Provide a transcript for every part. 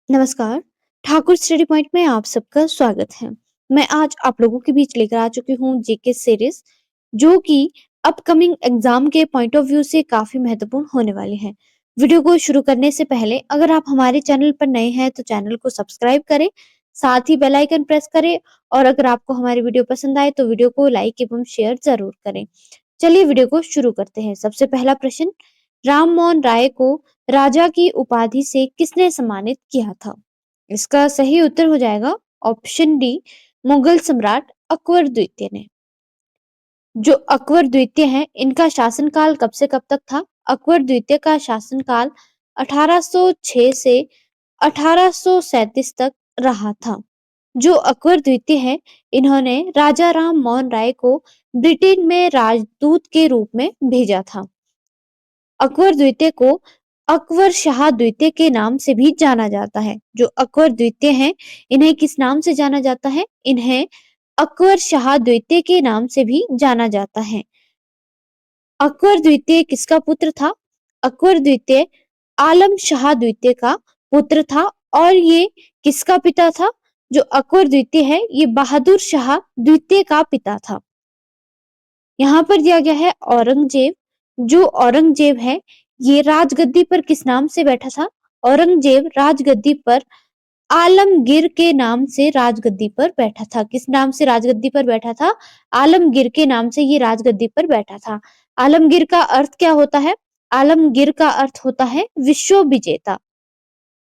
नमस्कार। Thakur study point में आप सबका स्वागत है। मैं आज आप लोगों के बीच लेकर आ चुकी हूँ जीके सीरीज, जो कि अपकमिंग एग्जाम के पॉइंट ऑफ व्यू से काफी महत्वपूर्ण होने वाली है। वीडियो को शुरू करने से पहले अगर आप हमारे चैनल पर नए हैं तो चैनल को सब्सक्राइब करें, साथ ही बेल आइकन प्रेस करें और अगर आपको हमारी वीडियो पसंद आए तो वीडियो को लाइक एवं शेयर जरूर करें। चलिए वीडियो को शुरू करते हैं। सबसे पहला प्रश्न, राम मोहन राय को राजा की उपाधि से किसने सम्मानित किया था? इसका सही उत्तर हो जाएगा ऑप्शन डी, मुगल सम्राट अकबर द्वितीय ने। जो अकबर द्वितीय हैं, इनका शासनकाल कब से कब तक था? अकबर द्वितीय का शासनकाल 1806 से 1837 तक रहा था। जो अकबर द्वितीय हैं, इन्होंने राजा राम मोहन राय को ब्रिटेन में राजदूत के रूप में भेजा था। अकबर द्वितीय को अकबर शाह द्वितीय के नाम से भी जाना जाता है। जो अकबर द्वितीय हैं, इन्हें किस नाम से जाना जाता है? इन्हें अकबर शाह द्वितीय के नाम से भी जाना जाता है। अकबर द्वितीय किसका पुत्र था? अकबर द्वितीय आलम शाह द्वितीय का पुत्र था। और ये किसका पिता था? जो अकबर द्वितीय है, ये बहादुर शाह द्वितीय का पिता था। यहाँ पर दिया गया है औरंगजेब। जो औरंगजेब है, ये राजगद्दी पर किस नाम से बैठा था? औरंगजेब राजगद्दी पर आलमगीर के नाम से राजगद्दी पर बैठा था। किस नाम से राजगद्दी पर बैठा था? आलमगीर के नाम से ये राजगद्दी पर बैठा था। आलमगीर का अर्थ क्या होता है? आलमगीर का अर्थ होता है विश्व विजेता।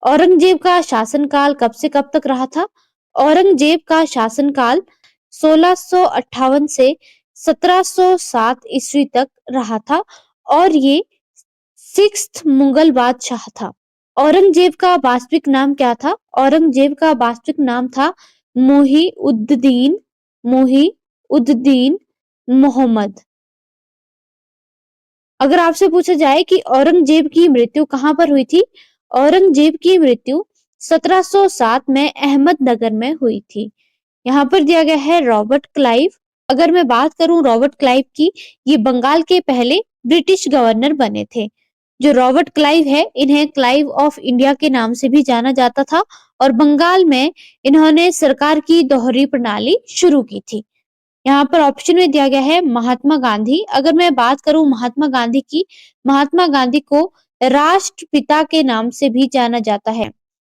औरंगजेब का शासनकाल कब से कब तक रहा था? औरंगजेब का शासनकाल 1658 से 1707 ईस्वी तक रहा था और ये सिक्स्थ मुगल बादशाह था। औरंगजेब का वास्तविक नाम क्या था? औरंगजेब का वास्तविक नाम था मुही उद्दीन मोहम्मद। अगर आपसे पूछा जाए कि औरंगजेब की मृत्यु कहाँ पर हुई थी? औरंगजेब की मृत्यु 1707 में अहमदनगर में हुई थी। यहाँ पर दिया गया है रॉबर्ट क्लाइव। अगर मैं बात करूं रॉबर्ट क्लाइव की, ये बंगाल के पहले ब्रिटिश गवर्नर बने थे। जो रॉबर्ट क्लाइव है, इन्हें क्लाइव ऑफ इंडिया के नाम से भी जाना जाता था और बंगाल में इन्होंने सरकार की दोहरी प्रणाली शुरू की थी। यहाँ पर ऑप्शन में दिया गया है महात्मा गांधी। अगर मैं बात करूं महात्मा गांधी की, महात्मा गांधी को राष्ट्रपिता के नाम से भी जाना जाता है।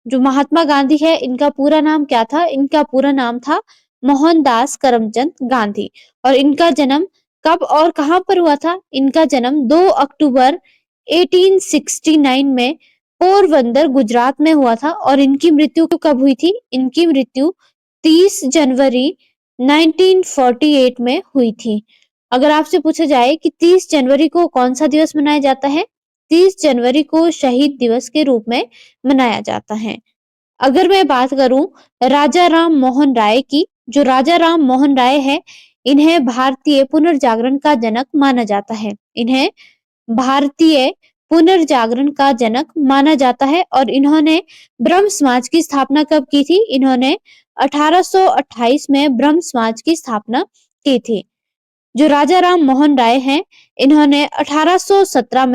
जो महात्मा गांधी है, इनका पूरा नाम क्या था? इनका पूरा नाम था मोहनदास करमचंद गांधी। और इनका जन्म कब और कहां पर हुआ था? इनका जन्म 2 अक्टूबर 1869 में पोरबंदर गुजरात में हुआ था। और इनकी मृत्यु कब हुई थी? इनकी मृत्यु 30 जनवरी 1948 में हुई थी। अगर आपसे पूछा जाए कि 30 जनवरी को कौन सा दिवस मनाया जाता है? 30 जनवरी को शहीद दिवस के रूप में मनाया जाता है। अगर मैं बात करूं राजा राम मोहन राय की, जो राजा राम मोहन राय है, इन्हें भारतीय पुनर्जागरण का जनक माना जाता है। इन्हें भारतीय पुनर्जागरण का जनक माना जाता है और इन्होंने ब्रह्म समाज की स्थापना कब की थी? इन्होंने 1828 में ब्रह्म समाज की स्थापना की थी। जो राजा राम मोहन राय हैं, इन्होंने 1817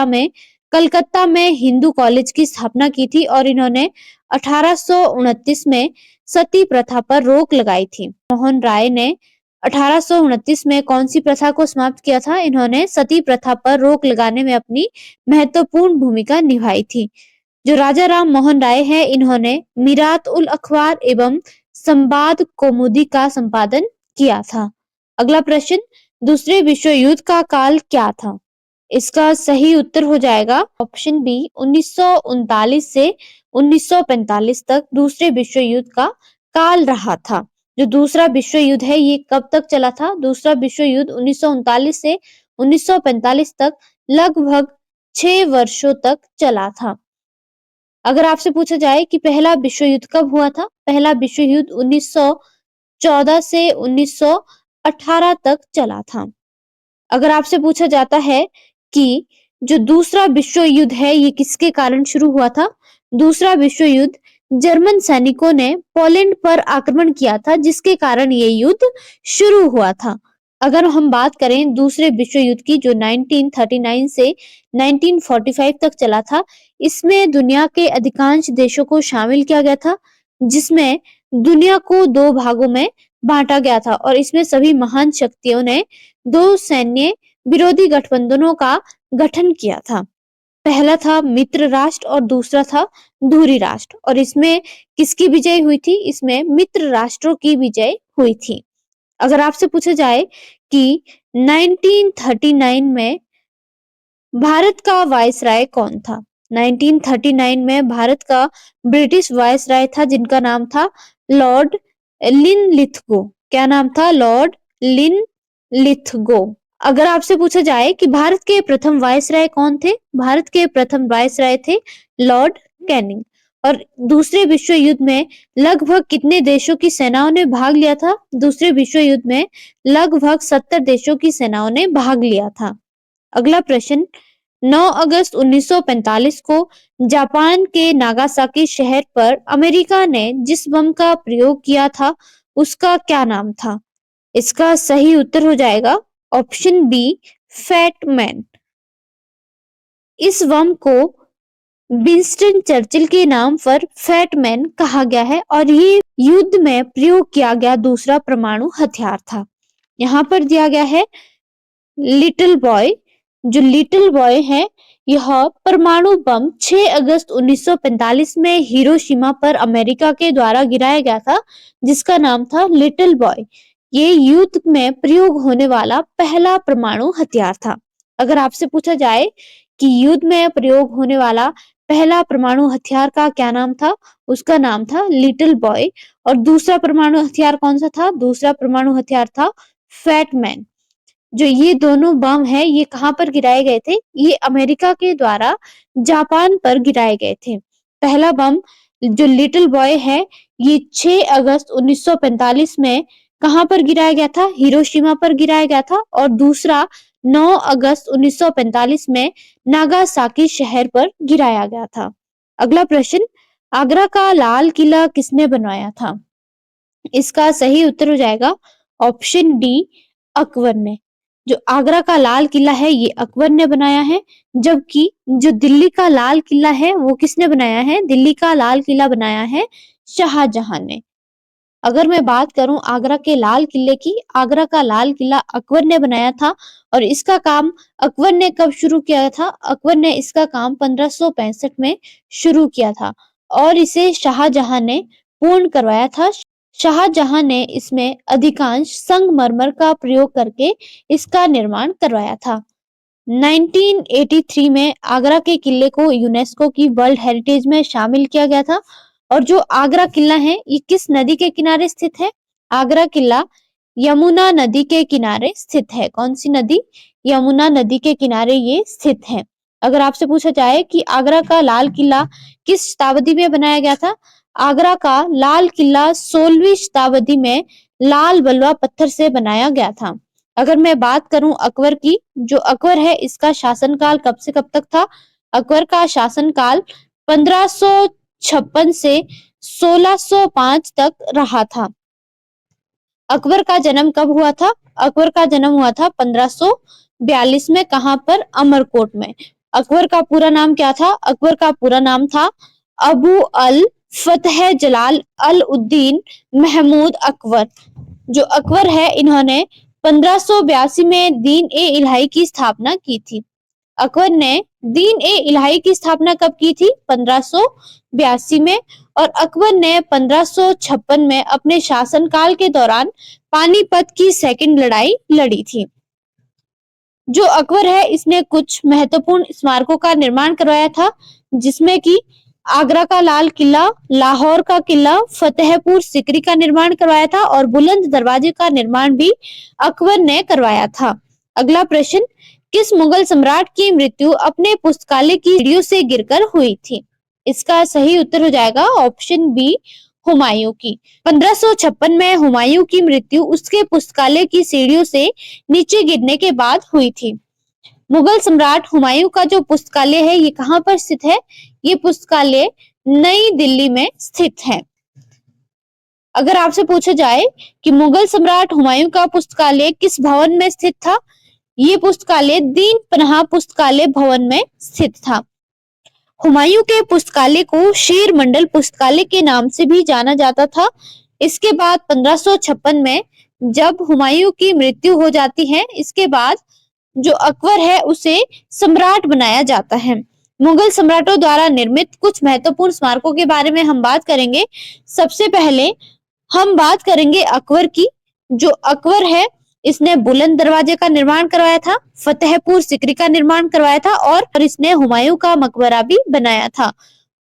में कलकत्ता में हिंदू कॉलेज की स्थापना की थी और इन्होंने 1829 में सती प्रथा पर रोक लगाई थी। मोहन राय ने 1829 में कौन सी प्रथा को समाप्त किया था? इन्होंने सती प्रथा पर रोक लगाने में अपनी महत्वपूर्ण भूमिका निभाई थी। जो राजा राम मोहन राय है, इन्होंने मीरात उल अखबार एवं संवाद कौमुदी का संपादन किया था। अगला प्रश्न, दूसरे विश्व युद्ध का काल क्या था? इसका सही उत्तर हो जाएगा ऑप्शन बी, 1939 से 1945 तक दूसरे विश्व युद्ध का काल रहा था। जो दूसरा विश्व युद्ध है, ये कब तक चला था? दूसरा विश्व युद्ध 1939 से 1945 तक लगभग 6 वर्षों तक चला था। अगर आपसे पूछा जाए कि पहला विश्व युद्ध कब हुआ था? पहला विश्व युद्ध 1914 से 1918 तक चला था। अगर आपसे पूछा जाता है कि जो दूसरा विश्व युद्ध है, ये किसके कारण शुरू हुआ था? दूसरा विश्व युद्ध जर्मन सैनिकों ने पोलैंड पर आक्रमण किया था, जिसके कारण ये युद्ध शुरू हुआ था। अगर हम बात करें दूसरे विश्व युद्ध की जो 1939 से 1945 तक चला था, इसमें दुनिया के अधिकांश देशों को शामिल किया गया था, जिसमें दुनिया को दो भागों में बांटा गया था और इसमें सभी महान शक्तियों ने दो सैन्य विरोधी गठबंधनों का गठन किया था। पहला था मित्र राष्ट्र और दूसरा था धुरी राष्ट्र। और इसमें किसकी विजय हुई थी? इसमें मित्र राष्ट्रों की विजय हुई थी। अगर आपसे पूछा जाए कि 1939 में भारत का वायसराय कौन था? 1939 में भारत का ब्रिटिश वायसराय था जिनका नाम था लॉर्ड लिनलिथगो। क्या नाम था? Lord Linlithgow. अगर आपसे पूछा जाए कि भारत के प्रथम वायसराय कौन थे? भारत के प्रथम वायसराय थे लॉर्ड कैनिंग। और दूसरे विश्व युद्ध में लगभग कितने देशों की सेनाओं ने भाग लिया था? दूसरे विश्व युद्ध में लगभग 70 देशों की सेनाओं ने भाग लिया था। अगला प्रश्न, 9 अगस्त 1945 को जापान के नागासाकी शहर पर अमेरिका ने जिस बम का प्रयोग किया था उसका क्या नाम था? इसका सही उत्तर हो जाएगा ऑप्शन बी, फैट मैन। इस बम को विंस्टन चर्चिल के नाम पर फैट मैन कहा गया है और ये युद्ध में प्रयोग किया गया दूसरा परमाणु हथियार था। यहाँ पर दिया गया है लिटिल बॉय। जो लिटिल बॉय है यह परमाणु बम 6 अगस्त 1945 में हिरोशिमा पर अमेरिका के द्वारा गिराया गया था, जिसका नाम था लिटिल बॉय। ये युद्ध में प्रयोग होने वाला पहला परमाणु हथियार था। अगर आपसे पूछा जाए कि युद्ध में प्रयोग होने वाला पहला परमाणु हथियार का क्या नाम था? उसका नाम था लिटिल बॉय। और दूसरा परमाणु हथियार कौन सा था? दूसरा परमाणु हथियार था फैट मैन। जो ये दोनों बम है ये कहाँ पर गिराए गए थे? ये अमेरिका के द्वारा जापान पर गिराए गए थे। पहला बम जो लिटिल बॉय है ये 6 अगस्त 1945 में कहाँ पर गिराया गया था? हिरोशिमा पर गिराया गया था। और दूसरा 9 अगस्त 1945 में नागासाकी शहर पर गिराया गया था। अगला प्रश्न, आगरा का लाल किला किसने बनवाया था? इसका सही उत्तर हो जाएगा ऑप्शन डी, अकबर ने। जो आगरा का लाल किला है ये अकबर ने बनाया है, जबकि जो दिल्ली का लाल किला है वो किसने बनाया है? दिल्ली का लाल किला बनाया है शाहजहां ने। अगर मैं बात करूं आगरा के लाल किले की, आगरा का लाल किला अकबर ने बनाया था और इसका काम अकबर ने कब शुरू किया था? अकबर ने इसका काम 1565 में शुरू किया था और इसे शाहजहां ने पूर्ण करवाया था। शाहजहां ने इसमें अधिकांश संगमरमर का प्रयोग करके इसका निर्माण करवाया था। 1983 में आगरा के किले को यूनेस्को की वर्ल्ड हेरिटेज में शामिल किया गया था। और जो आगरा किला है ये किस नदी के किनारे स्थित है? आगरा किला यमुना नदी के किनारे स्थित है। कौन सी नदी? यमुना नदी के किनारे ये स्थित है। अगर आपसे पूछा जाए कि आगरा का लाल किला किस शताब्दी में बनाया गया था? आगरा का लाल किला 16वीं शताब्दी में लाल बलुआ पत्थर से बनाया गया था। अगर मैं बात करूं अकबर की, जो अकबर है इसका शासनकाल कब से कब तक था? अकबर का शासनकाल 1556 से 1605 तक रहा था। अकबर का जन्म कब हुआ था? अकबर का जन्म हुआ था 1542 में। कहां पर? अमरकोट में। अकबर का पूरा नाम क्या था? अकबर का पूरा नाम था अबू अल फतह जलाल अल उद्दीन महमूद अकबर। जो अकबर है इन्होंने 1582 में दीन ए इलाही की स्थापना की थी। अकबर ने दीन ए इलाही की स्थापना कब की थी? 1582 में। और अकबर ने 1556 में अपने शासनकाल के दौरान पानीपत की सेकंड लड़ाई लड़ी थी। जो अकबर है इसने कुछ महत्वपूर्ण स्मारकों का निर्माण करवाया था, जिसमें कि आगरा का लाल किला, लाहौर का किला, फतेहपुर सिकरी का निर्माण करवाया था और बुलंद दरवाजे का निर्माण भी अकबर ने करवाया था। अगला प्रश्न, किस मुगल सम्राट की मृत्यु अपने पुस्तकालय की सीढ़ियों से गिरकर हुई थी? इसका सही उत्तर हो जाएगा ऑप्शन बी, हुमायूं की। 1556 में हुमायूं की मृत्यु उसके पुस्तकालय की सीढ़ियों से नीचे गिरने के बाद हुई थी। मुगल सम्राट हुमायूं का जो पुस्तकालय है ये कहाँ पर स्थित है? ये पुस्तकालय नई दिल्ली में स्थित है। अगर आपसे पूछा जाए कि मुगल सम्राट हुमायूं का पुस्तकालय किस भवन में स्थित था, ये पुस्तकालय दीन पनाह पुस्तकालय भवन में स्थित था। हुमायूं के पुस्तकालय को शेर मंडल पुस्तकालय के नाम से भी जाना जाता था। इसके बाद 1556 में जब हुमायूं की मृत्यु हो जाती है, इसके बाद जो अकबर है उसे सम्राट बनाया जाता है। मुगल सम्राटों द्वारा निर्मित कुछ महत्वपूर्ण स्मारकों के बारे में हम बात करेंगे। सबसे पहले हम बात करेंगे अकबर की। जो अकबर है, इसने बुलंद दरवाजे का निर्माण करवाया था, फतेहपुर सिकरी का निर्माण करवाया था और इसने हुमायूं का मकबरा भी बनाया था।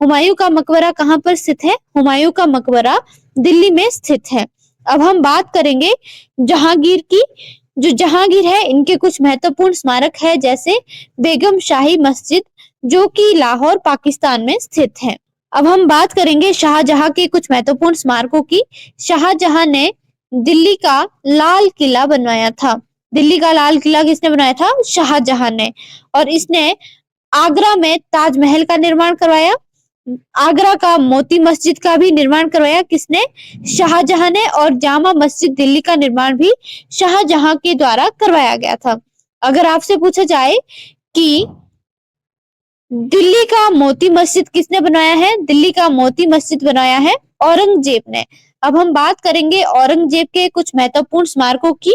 हुमायूं का मकबरा कहाँ पर स्थित है? हुमायूं का मकबरा दिल्ली में स्थित है। अब हम बात करेंगे जहांगीर की। जो जहांगीर है, इनके कुछ महत्वपूर्ण स्मारक है, जैसे बेगम शाही मस्जिद जो कि लाहौर पाकिस्तान में स्थित है। अब हम बात करेंगे शाहजहां के कुछ महत्वपूर्ण स्मारकों की। शाहजहां ने दिल्ली का लाल किला बनवाया था। दिल्ली का लाल किला किसने बनाया था? शाहजहां ने। और इसने आगरा में ताजमहल का निर्माण करवाया। आगरा का मोती मस्जिद का भी निर्माण करवाया किसने? शाहजहां ने। और जामा मस्जिद दिल्ली का निर्माण भी शाहजहां के द्वारा करवाया गया था। अगर आपसे पूछा जाए कि दिल्ली का मोती मस्जिद किसने बनाया है? दिल्ली का मोती मस्जिद बनाया है औरंगजेब ने। अब हम बात करेंगे औरंगजेब के कुछ महत्वपूर्ण स्मारकों की।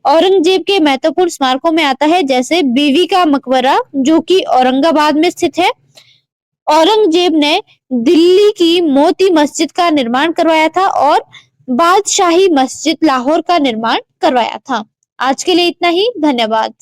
औरंगजेब के महत्वपूर्ण स्मारकों में आता है जैसे बीवी का मकबरा जो कि औरंगाबाद में स्थित है। औरंगजेब ने दिल्ली की मोती मस्जिद का निर्माण करवाया था और बादशाही मस्जिद लाहौर का निर्माण करवाया था। आज के लिए इतना ही। धन्यवाद।